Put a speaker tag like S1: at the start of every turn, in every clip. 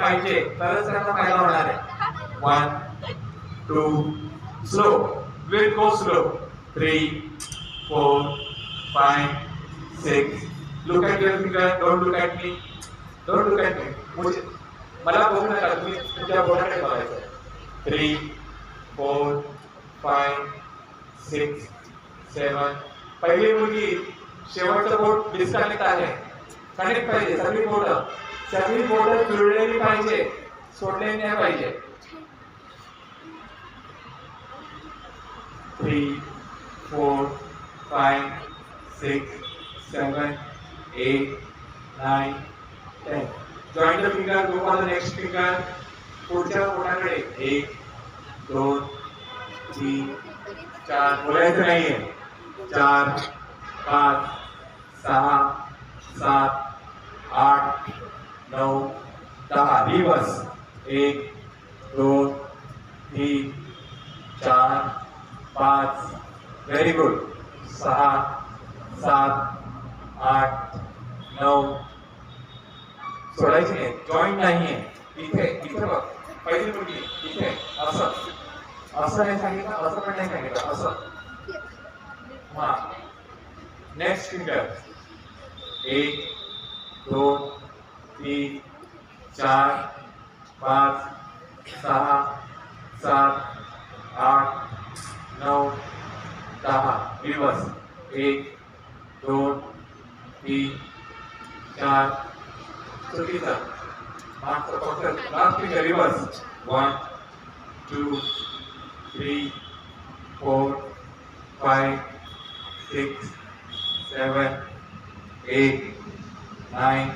S1: पाहिजे तरच त्यांना फायदा होणार आहे. 1 2 slow will go slow 3 4 5 6 look at your finger don't look at me मुझे मला बघू नका तुम्ही तुमच्या बोटाकडे बघायचं. 3 4 5 6 7 पहिली मुलगी शेवटचं बोट डिस्कनेक्ट आहे. कनेक्ट पाहिजे सगळी बोट जुळलेली पाहिजे सोडलेली नाही पाहिजे. 3 4 5 6 7 8 9 10 join the finger go for the next finger. पुढच्या बोटाकडे 1 2 3 4 बोलायचं नाहीये 4 5 6 7 8 9 10 रिवर्स 1 2 3 4 5 व्हेरी गुड 6 7 8 9 सोडायची नाही जॉईंट नाहीये. इथे बघ पहिली मुलगी इथे असं नाही सांगितलं असं पण नाही सांगितलं असं. हा नेक्स्ट फिंगर 1 2 3 4 5 6 7 8 9 10 रिवर्स 1 2 3 4 चुकीचा मागचं फक्त last finger reverse 1 2 3 4 5 6 7 8 9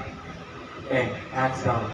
S1: 10 hands down.